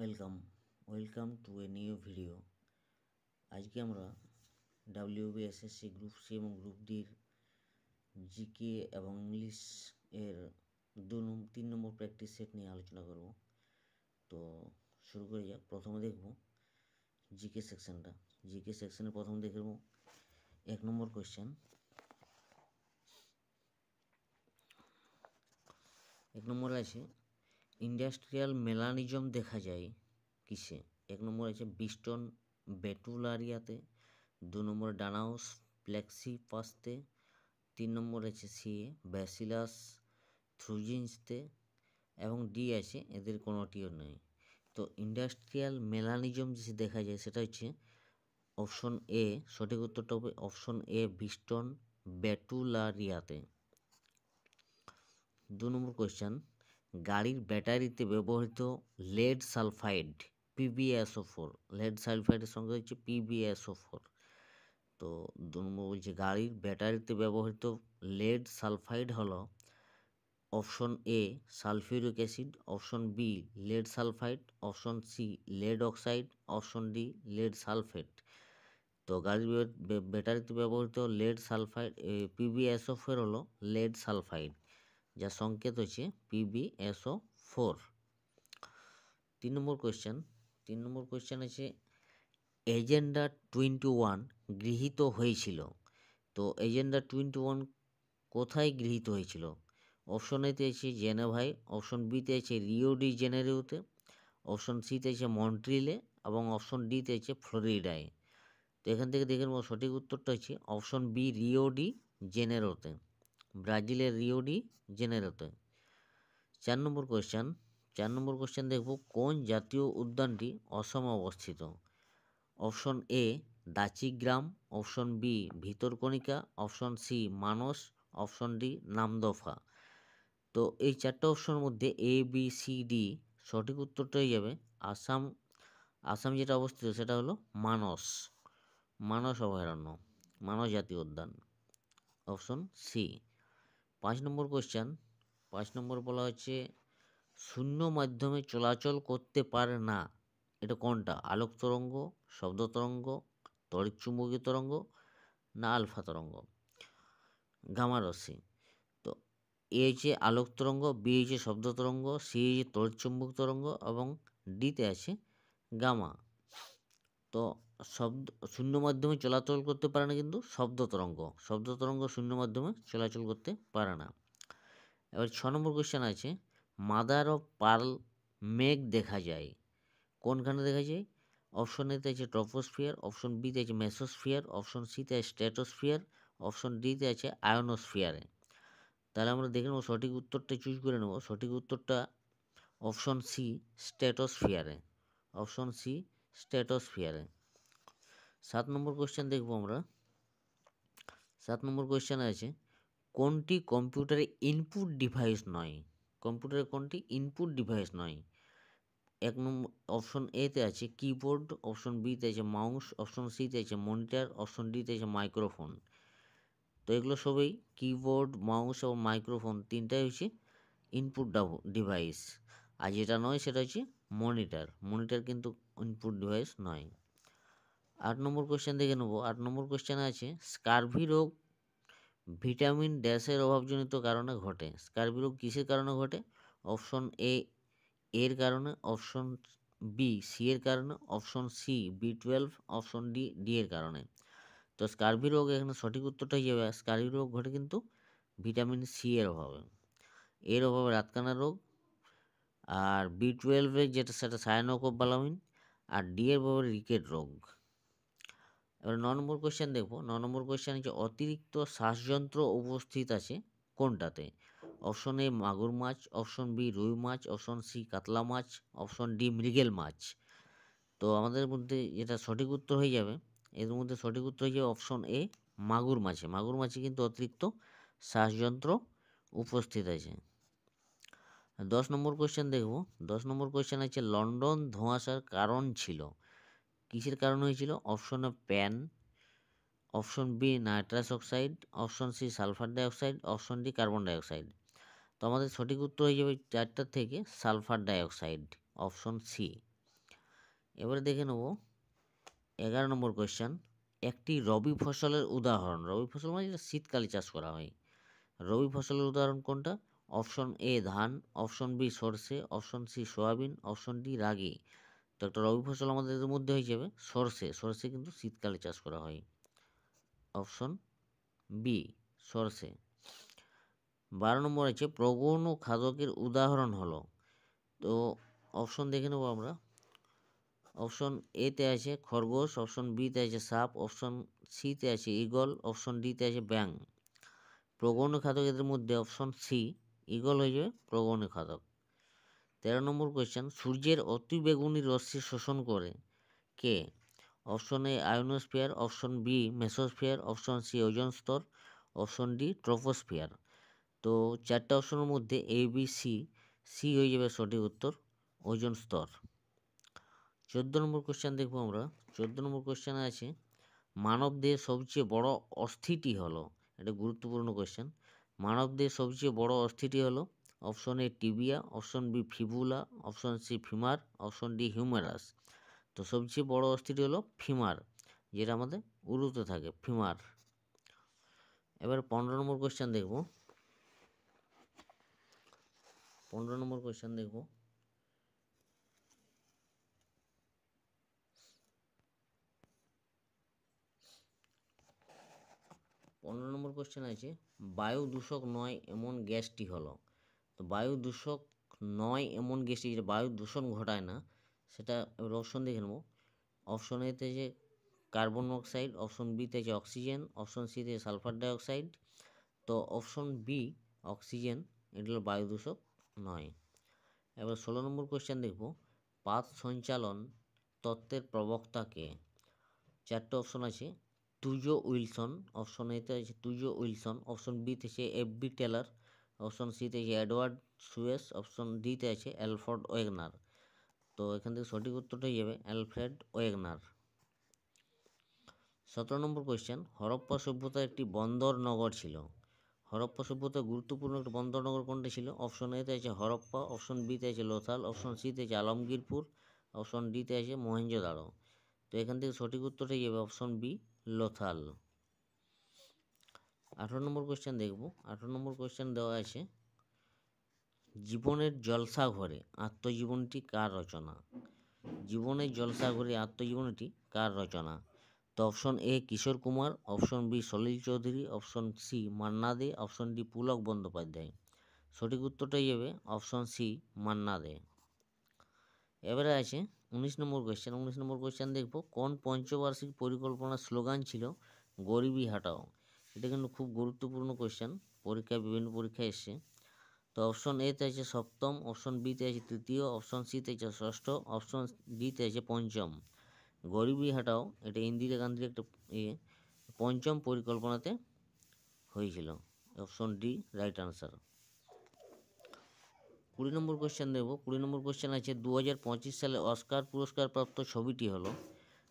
Welcome to a new video. আজকে আমরা WBSSC group C এবং গ্রুপ ডির জিকে এবং ইংলিশ এর 3 নম্বর প্র্যাকটিস সেট নিয়ে আলোচনা করব। তো শুরু করে যাক। প্রথমে দেখব জিকে সেকশনটা। জিকে সেকশনে প্রথম দেখব 1 নম্বর কোয়েশ্চেন। 1 নম্বরে আছে ইন্ডাস্ট্রিয়াল মেলানিজম দেখা যায় কিসে? 1 নম্বর আছে বিস্টন বেটুলারিয়াতে, 2 নম্বর ডানাউস প্লেক্সিপাসতে, 3 নম্বর আছে সি ব্যাসিলাস থ্রুজিন্সতে এবং ডি আছে এদের কোনোটিও নেই। তো ইন্ডাস্ট্রিয়াল মেলানিজম যে দেখা যায় সেটা হচ্ছে অপশন এ, সঠিক উত্তরটা হবে অপশন এ বিস্টন বেটুলারিয়াতে। 2 নম্বর কোয়েশ্চেন, গাড়ির ব্যাটারিতে ব্যবহৃত লেড সালফাইড PbSO4, লেড সালফাইডের সংখ্যা হচ্ছে PbSO4। তো 2 নম্বর বলছে গাড়ির ব্যাটারিতে ব্যবহৃত লেড সালফাইড হলো option A sulphuric acid, option B lead sulphide, option C lead oxide, option D lead sulphate. তো গাড়ির ব্যাটারিতে ব্যবহৃত লেড সালফাইড PbSO4 হলো লেড সালফাইড, যার সংকেত হচ্ছে PbSO4। 3 নম্বর কোয়েশ্চেন আছে এজেন্ডা 21 গৃহীত হয়েছিল। তো এজেন্ডা 21 কোথায় গৃহীত হয়েছিল? অপশন এতে আছে জেনেভায়, অপশন বিতে আছে রিও ডি জেনেরিওতে, অপশন সিতে আছে মন্ট্রিলে এবং অপশন ডিতে আছে ফ্লোরিডায়। তো এখান থেকে দেখে নেব সঠিক উত্তরটা হচ্ছে অপশন বি রিও ডি জেনেরোতে, ব্রাজিলের রিও ডি জেনেরোতে। 4 নম্বর কোয়েশ্চেন দেখব কোন জাতীয় উদ্যানটি অসমে অবস্থিত? Option A Dachigam, option B Bhitarkanika, option C Manas, option D Namdapha. তো এই 4টে অপশনের মধ্যে ABCD সঠিক উত্তরটা হয়ে যাবে আসাম যেটা অবস্থিত সেটা হলো মানস অভয়ারণ্য, মানস জাতীয় উদ্যান, অপশন সি। 5 নম্বর বলা হচ্ছে শূন্য মাধ্যমে চলাচল করতে পারে না, এটা কোনটা? আলোক তরঙ্গ, শব্দ তরঙ্গ, তড়িৎচুম্বকীয় তরঙ্গ না আলফা তরঙ্গ, গামা রশ্মি। তো এ হচ্ছে আলোক তরঙ্গ, বি হচ্ছে শব্দ তরঙ্গ, সি হচ্ছে তড়িৎচুম্বক তরঙ্গ এবং ডিতে আছে গামা। তো শূন্য মাধ্যমে চলাচল করতে পারে না কিন্তু শব্দ তরঙ্গ শূন্য মাধ্যমে চলাচল করতে পারে না। এবার 6 নম্বর কোয়েশ্চেন আছে মাদার অফ পার্ল মেঘ দেখা যায় কোনখানে দেখা যায়? অপশন এতে আছে ট্রপোস্ফিয়ার, অপশন বিতে আছে মেসোস্ফিয়ার, অপশন সিতে আছে স্ট্র্যাটোস্ফিয়ার, অপশন ডিতে আছে আয়োনোস্ফিয়ারে। তাহলে আমরা দেখে নেব সঠিক উত্তরটা চুজ করে নেব। সঠিক উত্তরটা অপশন সি স্ট্র্যাটোস্ফিয়ারে, অপশন সি স্ট্র্যাটোস্ফিয়ারে। 7 নম্বর কোয়েশ্চেন দেখব আমরা। 7 নম্বর কোয়েশ্চেন আছে কোনটি কম্পিউটারে ইনপুট ডিভাইস নয়? কম্পিউটারে কোনটি ইনপুট ডিভাইস নয়? 1 নম্বর অপশন এতে আছে কিবোর্ড, অপশন বিতে আছে মাউস, অপশন সিতে আছে মনিটর, অপশন ডিতে আছে মাইক্রোফোন। তো এগুলো সবই কিবোর্ড, মাউস এবং মাইক্রোফোন তিনটাই হচ্ছে ইনপুট ডিভাইস। আর যেটা নয় সেটা হচ্ছে মনিটর কিন্তু ইনপুট ডিভাইস নয়। 8 নম্বর কোয়েশ্চেন দেখে নেব। 8 নম্বর কোয়েশ্চেনে আছে স্কারভি রোগ ভিটামিন ড্যাশের অভাবজনিত কারণে ঘটে। স্কারভি রোগ কিসের কারণে ঘটে? অপশন এ এর কারণে, অপশন বি সি এর কারণে, option C B12, option D এর কারণে। তো স্কারভি রোগ এখানে সঠিক উত্তরটা হয়ে যাবে স্কারভি রোগ ঘটে কিন্তু ভিটামিন সি এর অভাবে, এর অভাবে রাতকানা রোগ, আর B12 যেটা সেটা সায়ানোকোবালামিন, আর ডি এর অভাবে রিকেট রোগ। এবার 9 নম্বর কোয়েশ্চেন দেখবো। 9 নম্বর কোয়েশ্চেন হচ্ছে অতিরিক্ত শ্বাসযন্ত্র উপস্থিত আছে কোনটাতে? অপশন এ মাগুর মাছ, অপশন বি রুই মাছ, অপশন সি কাতলা মাছ, অপশন ডি মৃগেল মাছ। তো আমাদের মধ্যে যেটা সঠিক উত্তর হয়ে যাবে, এর মধ্যে সঠিক উত্তর হয়ে যাবে অপশন এ মাগুর মাছে কিন্তু অতিরিক্ত শ্বাসযন্ত্র উপস্থিত আছে। 10 নম্বর কোয়েশ্চেন দেখবো। 10 নম্বর কোয়েশ্চেন আছে লন্ডন ধোঁয়াশার কারণ ছিল, কিসের কারণ হয়েছিল? Option A PAN, option B nitrous oxide, option C sulphur dioxide, option D carbon dioxide. তো আমাদের সঠিক উত্তর হয়ে যাবে 4টার থেকে সালফার ডাইঅক্সাইড, অপশন সি। এবারে দেখে নেব 11 নম্বর কোয়েশ্চেন, একটি রবি ফসলের উদাহরণ। রবি ফসল মানে যেটা শীতকালে চাষ করা হয়। রবি ফসলের উদাহরণ কোনটা? অপশন এ ধান, অপশন বি সরষে, option C soybean, option D ragi. তো একটা রবি ফসল আমাদের এর মধ্যে হয়ে যাবে সরষে। সরষে কিন্তু শীতকালে চাষ করা হয়। অপশন বি সরষে। 12 নম্বর আছে প্রগৌণ খাদকের উদাহরণ হলো। তো অপশন দেখে নেব আমরা। অপশন এতে আছে খরগোশ, অপশন বিতে আছে সাপ, অপশন সিতে আছে ঈগল, অপশন ডিতে আছে ব্যাঙ। প্রগৌণ খাদক এদের মধ্যে অপশন সি ঈগল হয়ে যাবে প্রগৌণ খাদক। 13 নম্বর কোয়েশ্চেন, সূর্যের অতিবেগুনি রশ্মি শোষণ করে কে? Option A ionosphere, option B mesosphere, option C ozone স্তর, অপশন ডি ট্রপোস্ফিয়ার। তো চারটা অপশনের মধ্যে এ বি সি, সি হয়ে যাবে সঠিক উত্তর, ওজোন স্তর। 14 নম্বর কোয়েশ্চেন দেখবো আমরা। 14 নম্বর কোয়েশ্চেনে আছে মানবদেহের সবচেয়ে বড় অস্থিটি হলো। এটা গুরুত্বপূর্ণ কোয়েশ্চেন। মানবদেহের সবচেয়ে বড় অস্থিটি হলো option A tibia, option B fibula, option C femur, option D humerus. তো সবচেয়ে বড় অস্থিটি হলো ফিমার, যেটা আমাদের উরুতে থাকে, ফিমার। এবার 15 নম্বর কোয়েশ্চেন দেখব। 15 নম্বর কোয়েশ্চেন দেখব। 15 নম্বর কোয়েশ্চেন আছে বায়ু দূষক নয় এমন গ্যাসটি হলো। তো বায়ু দূষক নয় এমন গ্যাসটি, যেটা বায়ু দূষণ ঘটায় না, সেটা এবার অপশন দেখে নেব। অপশন এতে যে কার্বন মনোক্সাইড, অপশন বিতে আছে অক্সিজেন, অপশন সিতে সালফার ডাইঅক্সাইড। তো অপশন বি অক্সিজেন, এটা হলো বায়ু দূষক নয়। এবার 16 নম্বর কোয়েশ্চেন দেখব, পাত সঞ্চালন তত্ত্বের প্রবক্তা কে? চারটে অপশন আছে। টুজো উইলসন, অপশন এতে আছে টুজো উইলসন, অপশন বিতে আছে এফ বি টেলর, অপশন সিতে আছে এডওয়ার্ড সুয়েস, অপশন ডিতে আছে অ্যালফ্রেড ওয়েগনার। তো এখান থেকে সঠিক উত্তরটা হয়ে যাবে অ্যালফ্রেড ওয়েগনার। 17 নম্বর কোয়েশ্চেন, হরপ্পা সভ্যতার একটি বন্দর নগর ছিল। হরপ্পা সভ্যতার গুরুত্বপূর্ণ একটি বন্দর নগর কোনটা ছিল? অপশন এতে আছে হরপ্পা, অপশন বিতে আছে লোথাল, অপশন সিতে আছে আলমগীরপুর, অপশন ডিতে আছে মহেঞ্জোদারো। তো এখান থেকে সঠিক উত্তরটা হয়ে যাবে অপশন বি লোথাল। 18 নম্বর কোয়েশ্চেন দেখব। 18 নম্বর কোয়েশ্চেন দেওয়া আছে জীবনের জলসাঘরে আত্মজীবনীটি কার রচনা? জীবনের জলসাঘরে আত্মজীবনীটি কার রচনা? তো option A Kishore Kumar, option B Salil Chowdhury, option C Manna Dey, option D Pulak Bandyopadhyay. সঠিক উত্তরটা হয়ে যাবে অপশন সি মান্না দে। এবারে আছে 19 নম্বর কোয়েশ্চেন। 19 নম্বর কোয়েশ্চেন দেখব, কোন পঞ্চবার্ষিক পরিকল্পনার স্লোগান ছিল গরিবি হাটাও? এটা কিন্তু খুব গুরুত্বপূর্ণ কোয়েশ্চেন, পরীক্ষায় বিভিন্ন পরীক্ষায় এসছে। তো অপশন এতে আছে সপ্তম, অপশন বিতে আছে তৃতীয়, অপশন সিতে আছে ষষ্ঠ, অপশন ডিতে আছে পঞ্চম। গরিবি হাটাও এটা ইন্দিরা গান্ধীর একটা পঞ্চম পরিকল্পনাতে হয়েছিল। Option D right answer. 20 নম্বর কোয়েশ্চেন দেবো। 20 নম্বর কোয়েশ্চেন আছে 2025 সালে অস্কার পুরস্কার প্রাপ্ত ছবিটি হলো।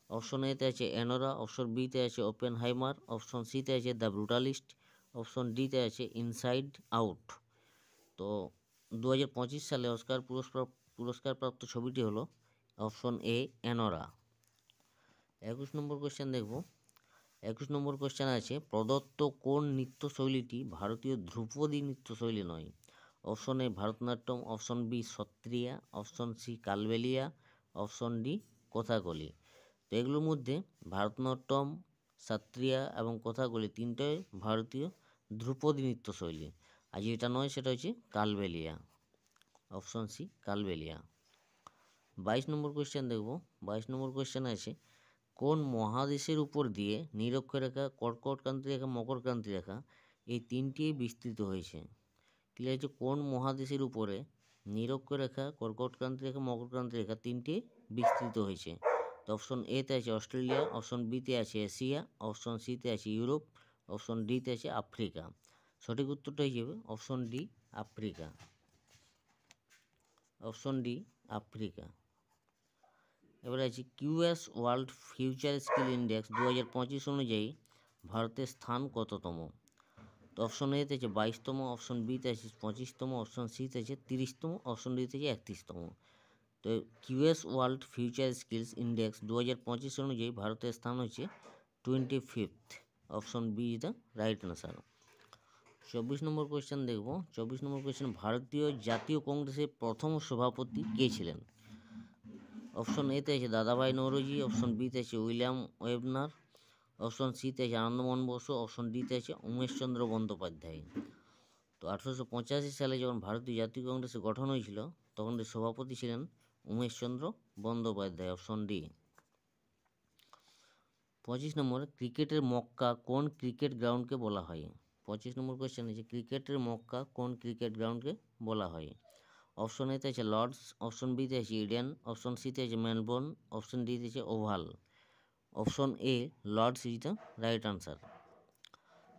অপশন এতে আছে অ্যানোরা, অপশন বিতে আছে ওপেন হাইমার, অপশন সিতে আছে দ্য ব্রুটালিস্ট, অপশন ডিতে আছে ইনসাইড আউট। তো 2025 সালে অস্কার পুরস্কার প্রাপ্ত ছবিটি হলো অপশন এ অ্যানোরা। 21 নম্বর কোয়েশ্চেন দেখব। 21 নম্বর কোয়েশ্চেন আছে প্রদত্ত কোন নৃত্যশৈলীটি ভারতীয় ধ্রুপদী নৃত্যশৈলী নয়? Option A Bharatanatyam, option B Sattriya, option C Kalbelia, option D Kathakali. তো এগুলোর মধ্যে ভারতনাট্যম, সত্রিয়া এবং কথাকলি তিনটাই ভারতীয় ধ্রুপদী নৃত্যশৈলী। আর যেটা নয় সেটা হচ্ছে কালবেলিয়া। Option C Kalbelia. 22 নম্বর কোয়েশ্চেন দেখব। 22 নম্বর কোয়েশ্চেন আছে কোন মহাদেশের উপর দিয়ে নিরক্ষরেখা, কর্কটক্রান্তি রেখা, মকরক্রান্তি রেখা এই তিনটি বিস্তৃত হয়েছে? ক্লিয়ার হচ্ছে কোন মহাদেশের উপরে নিরক্ষরেখা, কর্কটক্রান্তি রেখা, মকরক্রান্তি রেখা তিনটি বিস্তৃত হয়েছে? তো অপশন এতে আছে অস্ট্রেলিয়া, অপশন বিতে আছে এশিয়া, অপশন সিতে আছে ইউরোপ, অপশন ডিতে আছে আফ্রিকা। সঠিক উত্তরটা হয়ে যাবে option D Africa. Option D Africa. এবারে আছে QS world future skill index 2025 অনুযায়ী ভারতের স্থান কততম? তো অপশন এতে আছে 22তম, অপশন বিতে আছে 25তম, অপশন সিতে আছে 30তম, অপশন ডিতে আছে 31তম। তো QS world future skills index 2025 অনুযায়ী ভারতের স্থান হচ্ছে 25th। Option B is the right answer. 24 নম্বর কোয়েশ্চেন দেখব। 24 নম্বর কোয়েশ্চেন, ভারতীয় জাতীয় কংগ্রেসের প্রথম সভাপতি কে ছিলেন? অপশন এতে আছে দাদাভাই নৌরোজি, অপশন বিতে আছে উইলিয়াম ওয়েবনার, অপশন সিতে আছে আনন্দমোহন বসু, অপশন ডিতে আছে উমেশচন্দ্র বন্দ্যোপাধ্যায়। তো 1885 সালে যখন ভারতীয় জাতীয় কংগ্রেসের গঠন হয়েছিল তখন এর সভাপতি ছিলেন উমেশচন্দ্র বন্দ্যোপাধ্যায়। Option D. 25 নম্বর, ক্রিকেটের মক্কা কোন ক্রিকেট গ্রাউন্ডকে বলা হয়? 25 নম্বর কোয়েশ্চেন আছে ক্রিকেটের মক্কা কোন ক্রিকেট গ্রাউন্ডকে বলা হয়? অপশন এতে আছে লর্ডস, অপশন বিতে আছে ইডেন, অপশন সিতে আছে মেলবোর্ন, অপশন ডিতে আছে oval. Option A Lord's is the right answer.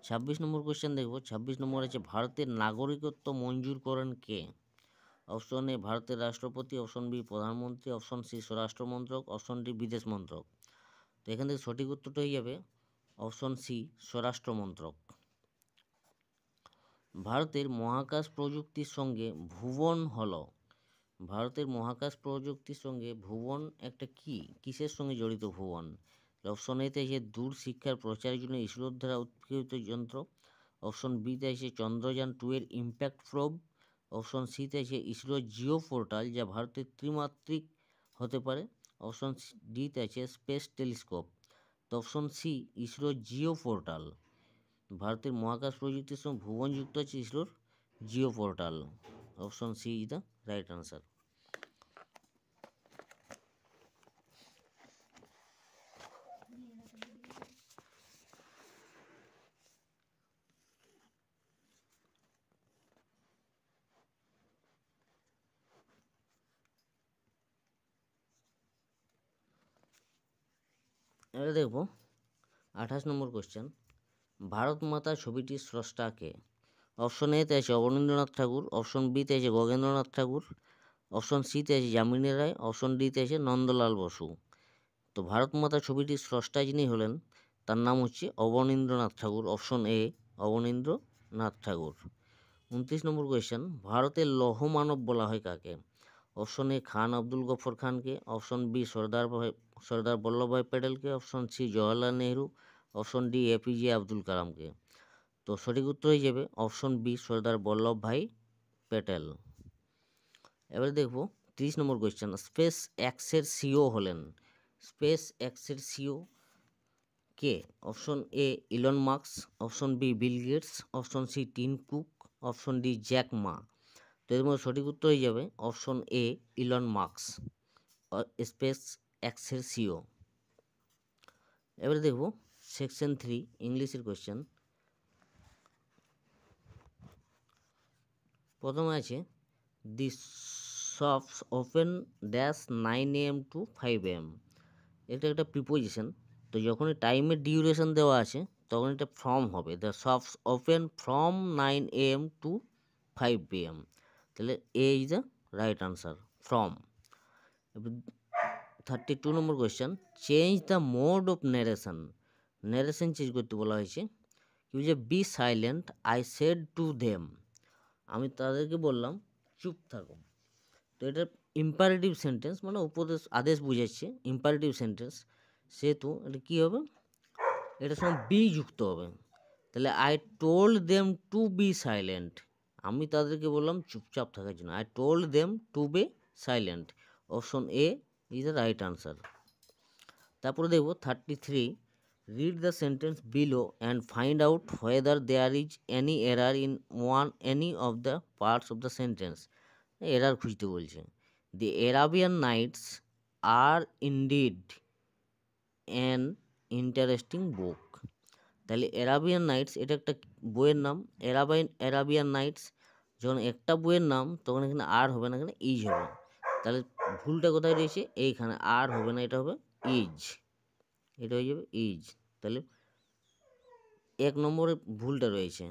26 নম্বর কোয়েশ্চেন দেখব। 26 নম্বর আছে ভারতের নাগরিকত্ব মঞ্জুর করেন কে? অপশন এ ভারতের রাষ্ট্রপতি, অপশন বি প্রধানমন্ত্রী, অপশন সি স্বরাষ্ট্র মন্ত্রক, অপশন ডি বিদেশ মন্ত্রক। তো এখান থেকে সঠিক উত্তরটা হয়ে যাবে অপশন সি স্বরাষ্ট্র মন্ত্রক। ভারতের মহাকাশ প্রযুক্তির সঙ্গে ভুবন হল, ভারতের মহাকাশ প্রযুক্তির সঙ্গে ভুবন একটা কি, কিসের সঙ্গে জড়িত ভুবন? অপশন এতে আছে দূর শিক্ষার প্রচারের জন্য ইসরোর দ্বারা উৎক্ষেপিত যন্ত্র, অপশন বিতে আছে চন্দ্রযান 2 এর ইম্প্যাক্ট প্রোব, অপশন সিতে আছে ইসরো জিও পোর্টাল যা ভারতের ত্রিমাত্রিক হতে পারে, অপশন ডিতে আছে স্পেস টেলিস্কোপ। তো option C ISRO geo portal. ভারতের মহাকাশ প্রযুক্তির সঙ্গে ভুবন যুক্ত আছে ইসরোর geo portal. Option C is the right answer. এবারে দেখব 28 নম্বর কোশ্চেন, ভারত মাতা ছবিটির স্রষ্টা কে? অপশন এতে আছে অবনীন্দ্রনাথ ঠাকুর, অপশন বিতে আছে গগেন্দ্রনাথ ঠাকুর, অপশন সিতে আছে যামিনী রায়, অপশন ডিতে আছে নন্দলাল বসু। তো ভারত মাতা ছবিটির স্রষ্টা যিনি হলেন তার নাম হচ্ছে অবনীন্দ্রনাথ ঠাকুর। Option A Abanindranath Thakur. 29 নম্বর কোয়েশ্চেন, ভারতের লৌহ মানব বলা হয় কাকে? অপশন এ খান আব্দুল গফর খানকে, অপশন বি সর্দার বল্লভভাই প্যাটেলকে, option C Jawaharlal Nehru, option D APJ Abdul কালামকে। তো সঠিক উত্তর হয়ে যাবে অপশন বি সর্দার বল্লভভাই প্যাটেল। এবারে দেখব 30 নম্বর কোয়েশ্চেন, স্পেস এক্সের সিও হলেন, স্পেস এক্সের সিও কে? Option A Elon Musk, option B Bill Gates, option C Tim Cook, option D Jack Ma. তো এর মধ্যে সঠিক উত্তর হয়ে যাবে option A Elon Musk, space এক্সের সিও। এবারে দেখব সেকশন 3 ইংলিশের কোয়েশ্চেন। প্রথমে আছে the shops open dash 9 AM to 5 AM। এটা একটা প্রিপোজিশন। তো যখনই টাইমের ডিউরেশন দেওয়া আছে তখন এটা ফ্রম হবে, the shops open from 9 AM to 5 PM। তাহলে A is the right answer, from. 32 নম্বর question, change the mode of narration, narration change করতে বলা হয়েছে। কি বলছে, be silent I said to them, আমি তাদেরকে বললাম চুপ থাকো। তো এটা ইম্পারেটিভ সেন্টেন্স, মানে উপদেশ আদেশ বুঝাচ্ছে, ইম্পারেটিভ সেন্টেন্স, সেহেতু এটা কী হবে, এটার সঙ্গে বি যুক্ত হবে। তাহলে I told them to be silent, আমি তাদেরকে বললাম চুপচাপ থাকার জন্য, I told them to be silent. Option A is the right answer. তারপরে দেখব 33, read the sentence below and find out whether there is any error in any of the parts of the sentence. Error খুঁজতে বলছে। The Arabian Nights are indeed an interesting book. তাহলে Arabian Knights এটা একটা বইয়ের নাম, Arabian Knights. যখন একটা বইয়ের নাম তখন এখানে আর হবে না, এখানে ইজ হবে। তাহলে ভুলটা কোথায় রয়েছে, এইখানে আর হবে না, এটা হবে ইজ, এটা হয়ে যাবে ইজ। তাহলে 1 নম্বরে ভুলটা রয়েছে,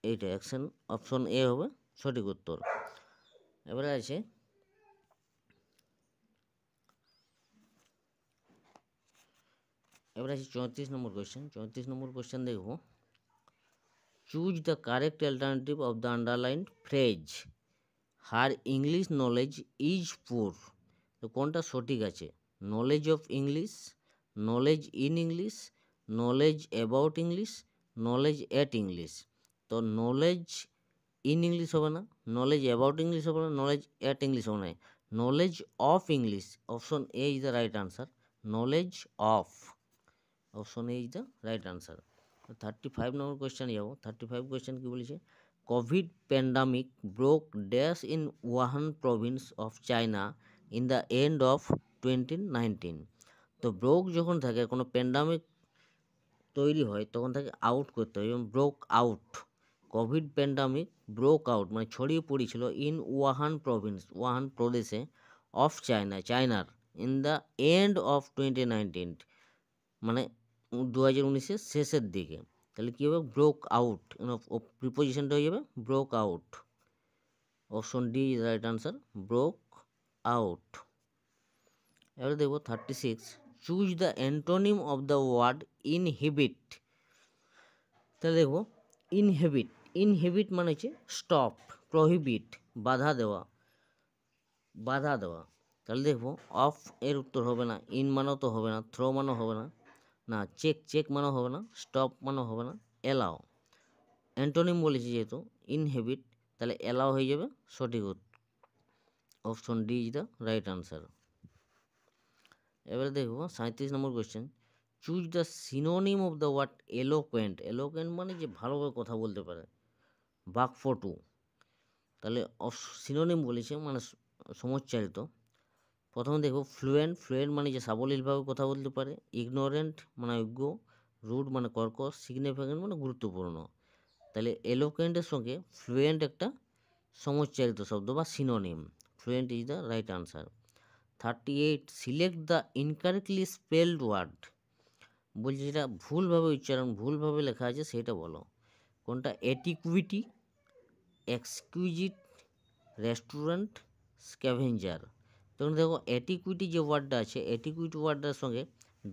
এইটা অ্যাকশন অপশন এ হবে সঠিক উত্তর। এবারে আছে 34 নম্বর কোয়েশ্চেন। 34 নম্বর কোয়েশ্চেন দেখব, choose the correct alternative of the underlined phrase, her English knowledge is poor. তো কোনটা সঠিক আছে? Knowledge of English, knowledge in English, knowledge about English, knowledge at English. তো নলেজ ইন ইংলিশ হবে না, নলেজ অ্যাবাউট ইংলিশ হবে না, knowledge at English হবে না, knowledge of English. Option A is the right answer, knowledge of. Option A is the right answer. 35 number question যাব। 35 question কি বলেছে? Covid pandemic broke dash in Wuhan Province of China in the end of 2019। তো broke যখন থাকে, কোনো pandemic তৈরি হয়, তখন তাকে আউট করতে হয়, যেমন broke out. Covid pandemic broke out মানে ছড়িয়ে পড়েছিল ইন ওয়াহান প্রভিন্স, ওয়াহান প্রদেশে, অফ চায়না, চায়নার, ইন দ্য এন্ড অফ 2019 মানে 2019-এর শেষের দিকে। তাহলে কী হবে? ব্রোক আউট, প্রিপোজিশনটা হয়ে যাবে broke out. Option D is right answer, broke out. এবারে দেখবো 36, choose the antonym of the word inhibit. তাহলে দেখবো ইনহিবিট, ইনহিবিট মানে হচ্ছে স্টপ, প্রহিবিট বাধা দেওয়া, বাধা দেওয়া। তাহলে দেখবো অফ এর উত্তর হবে না, ইন মানেও তো হবে না, থ্রো মানেও হবে না, না চেক, চেক মানেও হবে না, স্টপ মানেও হবে না, এলাও। অ্যান্টোনিম বলেছি যেহেতু ইনহেবিট, তাহলে এলাও হয়ে যাবে সঠিক উত্তর। Option D is the right answer. এবারে দেখবো 37 নম্বর question, choose the synonym of the word eloquent. Eloquent মানে যে ভালোভাবে কথা বলতে পারে, বাকপটু। তাহলে সিনোনিম বলেছে মানে সমচ্চারিত। প্রথমে দেখবো ফ্লুয়েন্ট, ফ্লুয়েন্ট মানে যে সাবলীলভাবে কথা বলতে পারে, ইগনোরেন্ট মানে অজ্ঞ, রুড মানে কর্কশ, সিগনিফিক্যান্ট মানে গুরুত্বপূর্ণ। তাহলে এলোকুয়েন্টের সঙ্গে ফ্লুয়েন্ট একটা সমচ্চারিত শব্দ বা synonym, fluent is the right answer. 38, select the incorrectly spelled word. বলছি যেটা ভুলভাবে উচ্চারণ, ভুলভাবে লেখা আছে সেটা বলো। কোনটা? এটিকুইটি, এক্সকুইজিট, রেস্টুরেন্ট, স্ক্যাভেঞ্জার। তখন দেখো এটিকুইটি যে ওয়ার্ডটা আছে, এটিকুইটি ওয়ার্ডটার সঙ্গে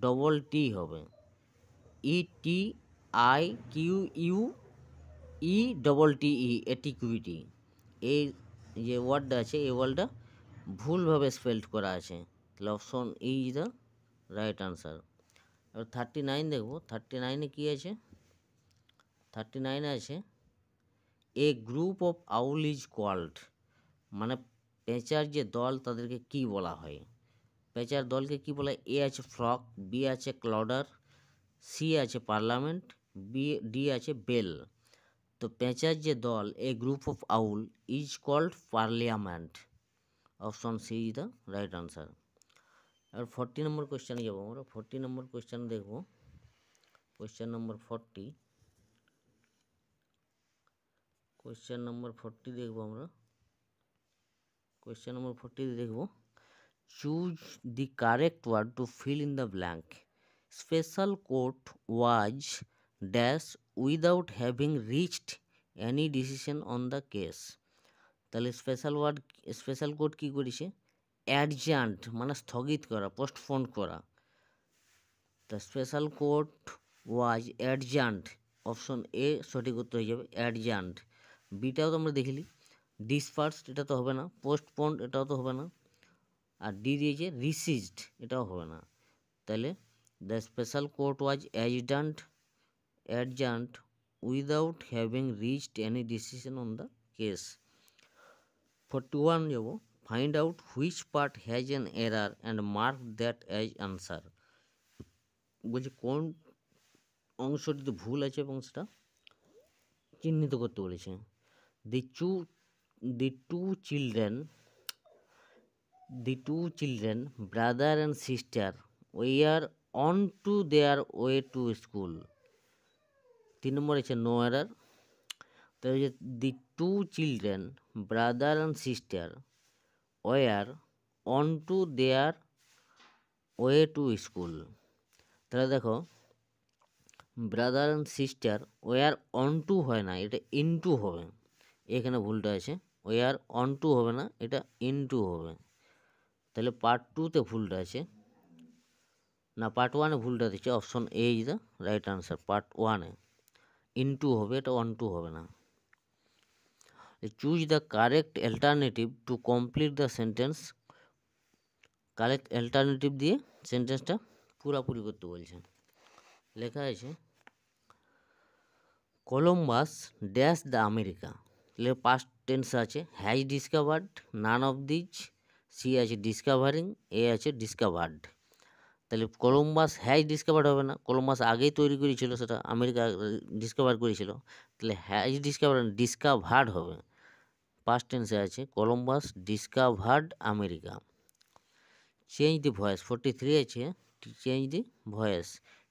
ডবল টি হবে, ETIQU ETTE, এটিকুইটি। এই যে ওয়ার্ডটা আছে, এই ওয়ার্ডটা ভুলভাবে স্পেল্ড করা আছে, তাহলে option E is the right answer. এবার 39 দেখবো। 39-এ কী আছে? 39-এ আছে a group of owl is called, মানে পেঁচার যে দল তাদেরকে কি বলা হয়? পেঁচার দলকে কি বলা হয়? এ আছে ফ্লক, বি আছে ক্লডার, সি আছে পার্লামেন্ট, ডি আছে বেল। তো পেঁচার যে দল, a group of owl is called parliament. Option C is the right answer. আর 40 নম্বর কোয়েশ্চেনে যাবো আমরা। 40 নম্বর কোয়েশ্চেন দেখবো, কোয়েশ্চেন নম্বর 40, কোয়েশ্চেন নম্বর 40 দেখবো আমরা। কোয়েশ্চেন নম্বর 40 দেখবো, choose the correct word to fill in the blank. Special court was dash without having reached any decision on the case. তাহলে স্পেশাল কোর্ট কী করেছে? অ্যাডজান্ট মানে স্থগিত করা, পোস্টপোন করা। তা special court was adjourned, option A সঠিক উত্তর হয়ে যাবে অ্যাডজান্ট। বিটাও তো আমরা দেখিলি, ডিসপার্সড এটা তো হবে না, পোস্টপোন্ড এটাও তো হবে না, আর ডি দিয়েছে রিসিজড এটাও হবে না। তাহলে the special court was adjourned without having reached any decision on the case. 41 যাব, find out which part has an error and mark that as answer. বলছে কোন অংশটিতে ভুল আছে এবং সেটা চিহ্নিত করতে বলেছে। The two children brother and sister were on to their way to school. 3 নম্বর আছে নো এরার। তাহলে হচ্ছে the two children brother and sister were on to their way to school. তাহলে দেখো brother and sister were on to হয় না, এটা into হবে, এখানে ভুলটা আছে, ওয়ার অন টু হবে না, এটা ইনটু হবে। তাহলে পার্ট 2-তে ভুলটা আছে, না পার্ট 1-এ ভুলটা দিচ্ছে, option A is the right answer. Part 1-এ ইনটু হবে, এটা অন টু হবে না। Choose the correct alternative to complete the sentence. Correct alternative দিয়ে সেন্টেন্সটা পুরাপুরি করতে বলছে। লেখা আছে কলম্বাস ড্যাশ দ্য আমেরিকা, তাহলে পাস্ট টেন্স আছে has discovered, none of these, C আছে ডিসকভারিং, এ আছে ডিসকভার্ড। তাহলে কলম্বাস হ্যাজ ডিসকভার্ড হবে না, কলম্বাস আগেই তৈরি করেছিল, সেটা আমেরিকা ডিসকভার করেছিল। তাহলে হ্যাজ ডিসকভার ডিসকভার্ড হবে, পাস্ট টেন্সে আছে Columbus discovered America. Change the voice 43 আছে change the voice,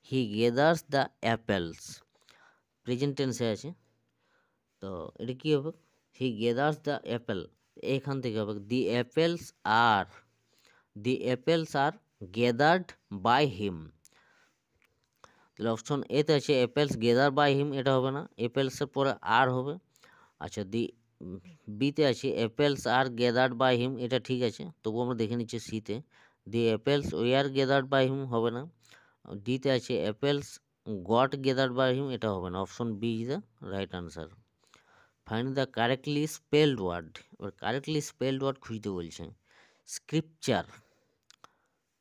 he gathers the apples, present টেন্সে আছে। তো এটা কী হবে, হি গেদার্স দ্য অ্যাপেল, এখান থেকে হবে দি অ্যাপেলস আর গেদার্ড বাই হিম। তাহলে অপশন এতে আছে অ্যাপেলস গেদার বাই হিম, এটা হবে না, অ্যাপেলসের পরে আর হবে। আচ্ছা বিতে আছে অ্যাপেলস আর গেদার্ড বাই হিম, এটা ঠিক আছে, তবু আমরা দেখে নিচ্ছি সিতে the apples were gathered by him হবে না। ডিতে আছে apples got gathered by him, এটা হবে না, option B is the right answer. Find the correctly spelled word, এবার কারেক্টলি স্পেলড ওয়ার্ড খুঁজতে বলছে। স্ক্রিপচার,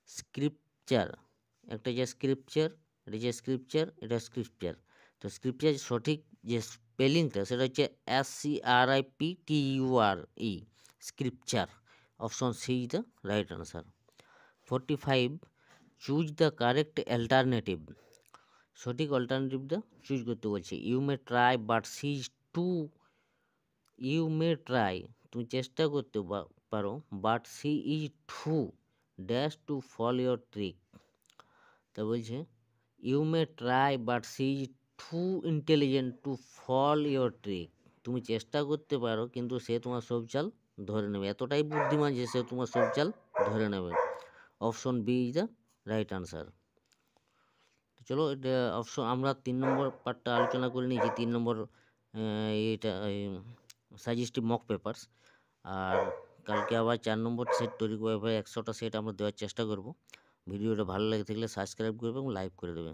স্ক্রিপচার একটা যে স্ক্রিপচার, এটা যে স্ক্রিপচার, এটা স্ক্রিপচার। তো স্ক্রিপচার সঠিক যে স্পেলিংটা সেটা হচ্ছে SCRIPTURE, scripture, option C is the right answer. 45 choose the correct alternative, সঠিক অল্টারনেটিভটা চুজ করতে বলছে। You may try but she is too, you may try তুমি চেষ্টা করতে পারো, but she is too dash to fall your trick. তা বলছে you may try but she is too intelligent to fall your trick, তুমি চেষ্টা করতে পারো কিন্তু সে তোমার সব চাল ধরে নেবে, এতটাই বুদ্ধিমান যে সে তোমার সব চাল ধরে নেবে। Option B is the right answer. চলো এটা অপশন আমরা 3 নম্বর পার্টটা আলোচনা করে নিয়েছি, 3 নম্বর এটা সাজেস্টিভ মক পেপারস। আর কালকে আবার 4 নম্বর সেট তৈরি করে 100টা সেট আমরা দেওয়ার চেষ্টা করব। ভিডিওটা ভালো লাগে থাকলে সাবস্ক্রাইব করবে এবং লাইক করে দেবে।